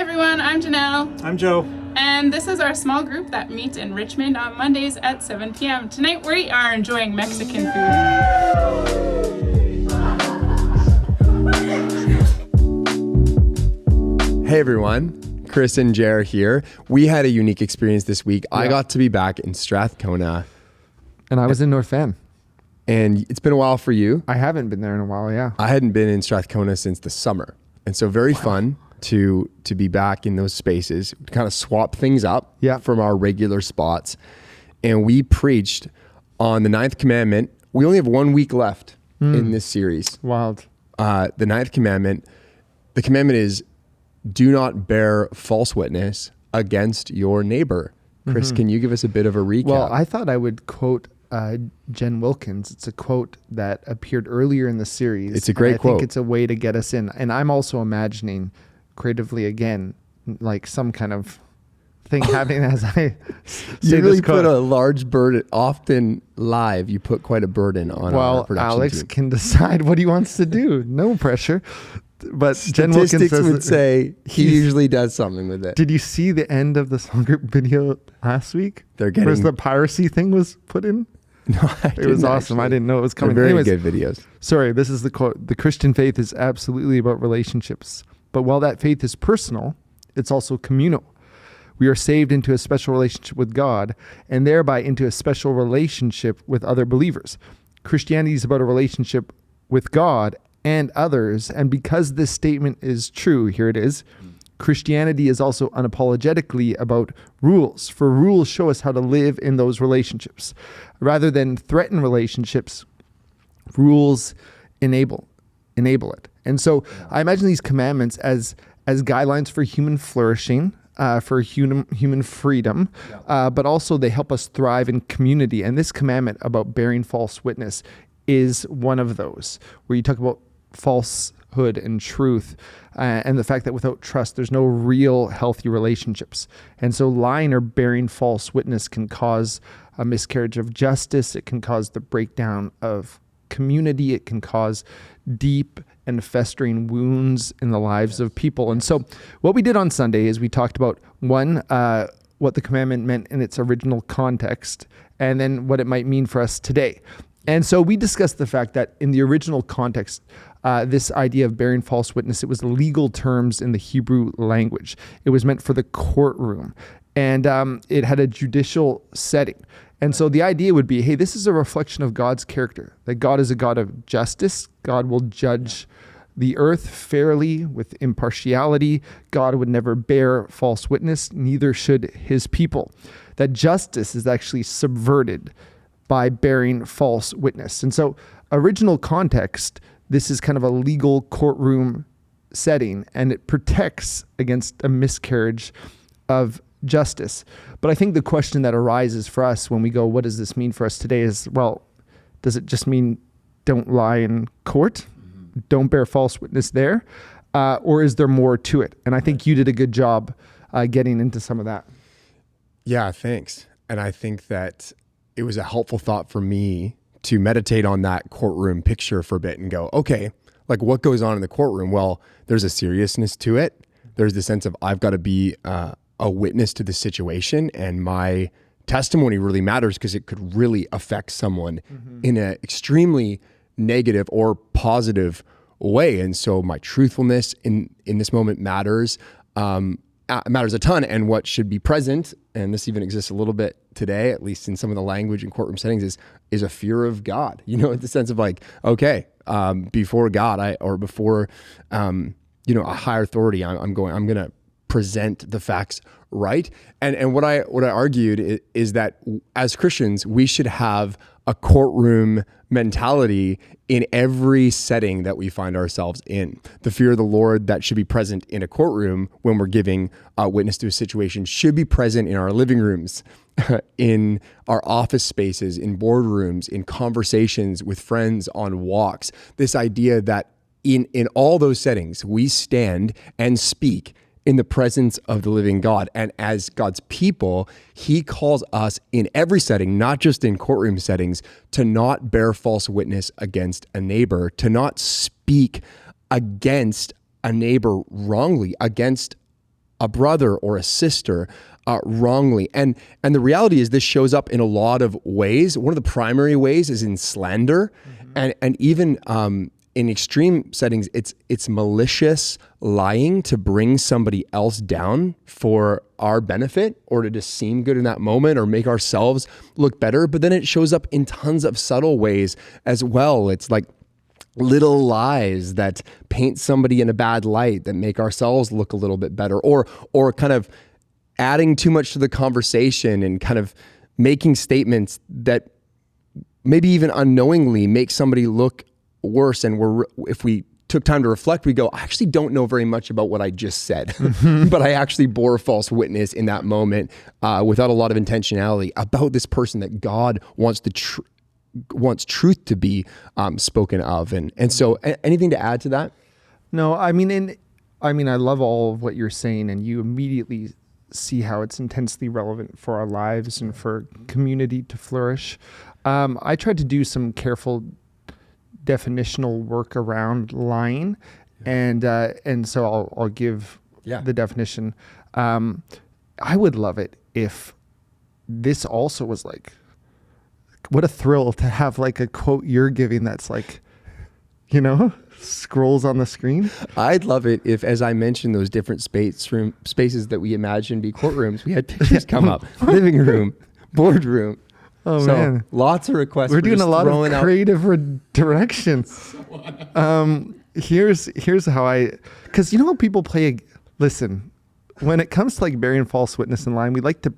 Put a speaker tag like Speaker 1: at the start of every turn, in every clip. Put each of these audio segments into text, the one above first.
Speaker 1: everyone, I'm Janelle.
Speaker 2: I'm Joe.
Speaker 1: And this is our small group that meets in Richmond on Mondays at 7 p.m. Tonight we are enjoying Mexican food.
Speaker 3: Hey everyone, Chris and Jer here. We had a unique experience this week. I got to be back in Strathcona.
Speaker 4: And I was in North Van.
Speaker 3: And it's been a while for you.
Speaker 4: I haven't been there in a while, yeah.
Speaker 3: I hadn't been in Strathcona since the summer. And so very fun to be back in those spaces, kind of swap things up from our regular spots. And we preached on the 9th commandment. We only have 1 week left in this series.
Speaker 4: Wild.
Speaker 3: The 9th commandment, the commandment is, do not bear false witness against your neighbor. Chris, can you give us a bit of a recap?
Speaker 4: Well, I thought I would quote Jen Wilkins. It's a quote that appeared earlier in the series.
Speaker 3: It's a great
Speaker 4: quote. I think it's a way to get us in. And I'm also imagining creatively again, like some kind of thing happening as I say
Speaker 3: you really
Speaker 4: this quote.
Speaker 3: put a large burden, often live, you put quite a burden on our production
Speaker 4: Alex
Speaker 3: team.
Speaker 4: can decide what he wants to do. No pressure. But Jen Wilkins
Speaker 3: Statistics
Speaker 4: says
Speaker 3: would say he usually does something with it.
Speaker 4: Did you see the end of the small group video last week?
Speaker 3: They're getting...
Speaker 4: Where's the piracy thing was put in?
Speaker 3: No,
Speaker 4: it was awesome.
Speaker 3: Actually.
Speaker 4: I didn't know it was coming.
Speaker 3: They're very
Speaker 4: Anyways,
Speaker 3: good videos.
Speaker 4: Sorry, this is the quote. The Christian faith is absolutely about relationships. But while that faith is personal, it's also communal. We are saved into a special relationship with God and thereby into a special relationship with other believers. Christianity is about a relationship with God and others. And because this statement is true, here it is. Christianity is also unapologetically about rules, for rules show us how to live in those relationships. Rather than threaten relationships, rules enable it. And so I imagine these commandments as guidelines for human flourishing, for human freedom, but also they help us thrive in community. And this commandment about bearing false witness is one of those, where you talk about falsehood and truth, and the fact that without trust, there's no real healthy relationships. And so lying or bearing false witness can cause a miscarriage of justice. It can cause the breakdown of community. It can cause deep and festering wounds in the lives of people. And so what we did on Sunday is we talked about one, what the commandment meant in its original context, and then what it might mean for us today. And so we discussed the fact that in the original context, this idea of bearing false witness, it was legal terms in the Hebrew language. It was meant for the courtroom, and it had a judicial setting. And so the idea would be, hey, this is a reflection of God's character, that God is a God of justice. God will judge the earth fairly with impartiality. God would never bear false witness, neither should his people. That justice is actually subverted by bearing false witness. And so original context, this is kind of a legal courtroom setting, and it protects against a miscarriage of justice. But I think the question that arises for us when we go, what does this mean for us today is, well, does it just mean don't lie in court? Don't bear false witness there? Or is there more to it? And I think you did a good job getting into some of that.
Speaker 3: Yeah, thanks. And I think that it was a helpful thought for me to meditate on that courtroom picture for a bit and go, okay, like what goes on in the courtroom? Well, there's a seriousness to it. There's the sense of I've got to be a witness to the situation, and my testimony really matters because it could really affect someone in an extremely negative or positive way. And so my truthfulness in this moment matters a ton. And what should be present, and this even exists a little bit today, at least in some of the language in courtroom settings, is a fear of God. You know, in the sense of like, okay, before God, before a higher authority, I'm going to present the facts right. And what I argued is that as Christians, we should have a courtroom mentality in every setting that we find ourselves in. The fear of the Lord that should be present in a courtroom when we're giving witness to a situation should be present in our living rooms, in our office spaces, in boardrooms, in conversations with friends, on walks. This idea that in all those settings, we stand and speak in the presence of the living God. And as God's people, he calls us in every setting, not just in courtroom settings, to not bear false witness against a neighbor, to not speak against a neighbor wrongly, against a brother or a sister wrongly. And the reality is this shows up in a lot of ways. One of the primary ways is in slander, and even in extreme settings, it's malicious lying to bring somebody else down for our benefit or to just seem good in that moment or make ourselves look better. But then it shows up in tons of subtle ways as well. It's like little lies that paint somebody in a bad light that make ourselves look a little bit better, or kind of adding too much to the conversation and kind of making statements that maybe even unknowingly make somebody look worse. And if we took time to reflect, we go, I actually don't know very much about what I just said, but I actually bore false witness in that moment without a lot of intentionality about this person that God wants truth to be spoken of. And so anything to add to that?
Speaker 4: No, I mean, I love all of what you're saying, and you immediately see how it's intensely relevant for our lives and for community to flourish. I tried to do some careful definitional work around lying, and so I'll give the definition. I would love it if this also was like, what a thrill to have like a quote you're giving that's like, scrolls on the screen.
Speaker 3: I'd love it if, as I mentioned, those different spaces that we imagine be courtrooms, we had pictures come up, living room, boardroom.
Speaker 4: Oh,
Speaker 3: so
Speaker 4: man.
Speaker 3: Lots of requests.
Speaker 4: We're doing a lot of creative direction. Here's how because how people listen, when it comes to like bearing false witness in line, we like to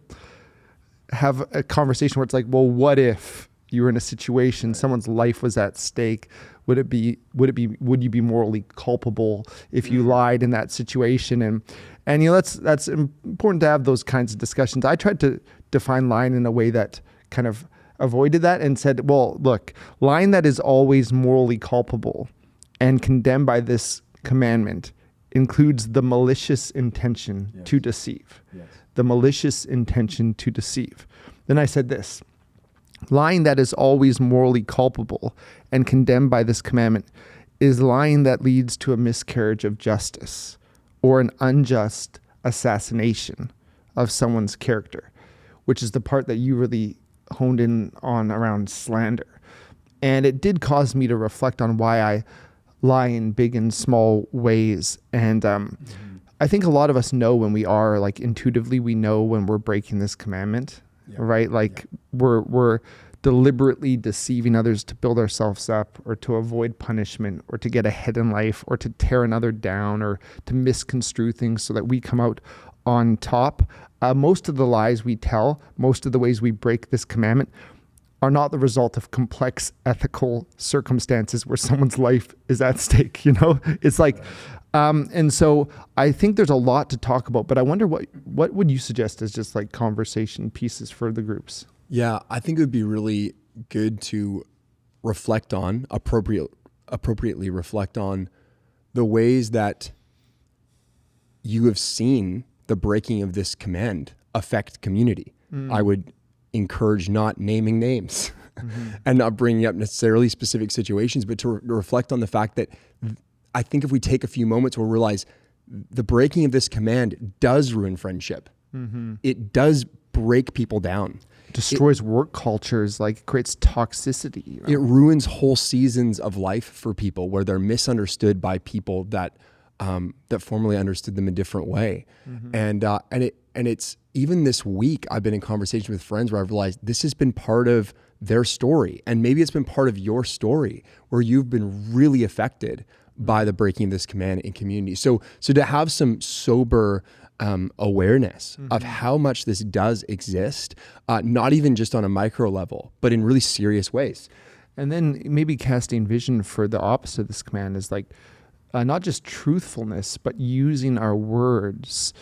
Speaker 4: have a conversation where it's like, well, what if you were in a situation, someone's life was at stake? Would you be morally culpable if you lied in that situation? And that's important to have those kinds of discussions. I tried to define lying in a way that kind of avoided that and said, well, look, lying that is always morally culpable and condemned by this commandment includes the malicious intention to deceive. Yes. The malicious intention to deceive. Then I said this: lying that is always morally culpable and condemned by this commandment is lying that leads to a miscarriage of justice or an unjust assassination of someone's character, which is the part that you really honed in on around slander. And it did cause me to reflect on why I lie in big and small ways. And I think a lot of us know when we are, like, intuitively, we know when we're breaking this commandment, right? Like we're deliberately deceiving others to build ourselves up or to avoid punishment or to get ahead in life or to tear another down or to misconstrue things so that we come out on top. Most of the lies we tell, most of the ways we break this commandment are not the result of complex ethical circumstances where someone's life is at stake. It's like, and so I think there's a lot to talk about, but I wonder what would you suggest as just like conversation pieces for the groups?
Speaker 3: Yeah, I think it would be really good to reflect on, appropriately reflect on the ways that you have seen the breaking of this command affect community. I would encourage not naming names and not bringing up necessarily specific situations, but to reflect on the fact that I think if we take a few moments, we'll realize the breaking of this command does ruin friendship. It does break people down.
Speaker 4: Destroys work cultures, like creates toxicity.
Speaker 3: It ruins whole seasons of life for people where they're misunderstood by people that formerly understood them a different way. And it's even this week, I've been in conversation with friends where I've realized this has been part of their story. And maybe it's been part of your story where you've been really affected by the breaking of this command in community. So to have some sober awareness of how much this does exist, not even just on a micro level, but in really serious ways.
Speaker 4: And then maybe casting vision for the opposite of this command is like, not just truthfulness, but using our words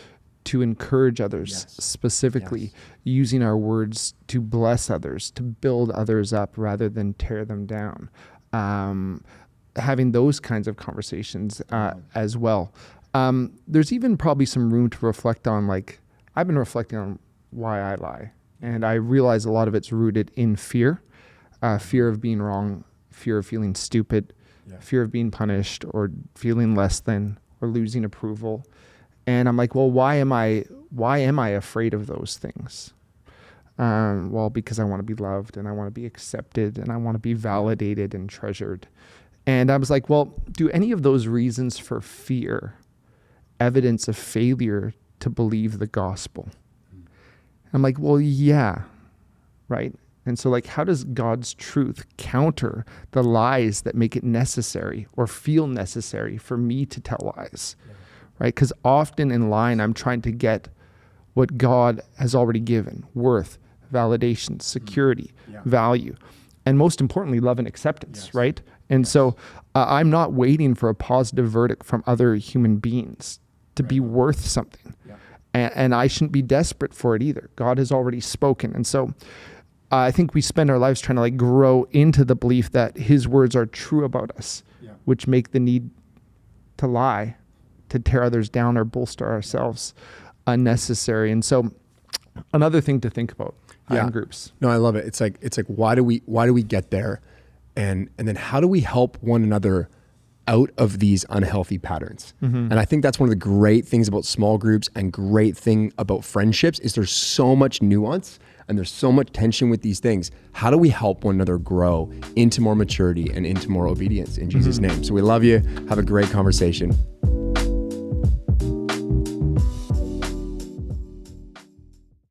Speaker 4: to encourage others, specifically using our words to bless others, to build others up rather than tear them down. Having those kinds of conversations as well. There's even probably some room to reflect on, like, I've been reflecting on why I lie. And I realize a lot of it's rooted in fear, fear of being wrong, fear of feeling stupid, fear of being punished or feeling less than or losing approval. And I'm like, well, why am I afraid of those things? Well, because I want to be loved and I want to be accepted and I want to be validated and treasured. And I was like, well, do any of those reasons for fear evidence of failure to believe the gospel? I'm like, well, yeah, right? And so like, how does God's truth counter the lies that make it necessary or feel necessary for me to tell lies, right? Because often in lying, I'm trying to get what God has already given: worth, validation, security, value, and most importantly, love and acceptance, right? And so I'm not waiting for a positive verdict from other human beings to be worth something. And I shouldn't be desperate for it either. God has already spoken. And so I think we spend our lives trying to like grow into the belief that his words are true about us, which make the need to lie, to tear others down or bolster ourselves unnecessary. And so another thing to think about in groups.
Speaker 3: No, I love it. It's like why do we get there? And then how do we help one another out of these unhealthy patterns? And I think that's one of the great things about small groups and great thing about friendships is there's so much nuance and there's so much tension with these things. How do we help one another grow into more maturity and into more obedience in Jesus' name? So we love you. Have a great conversation.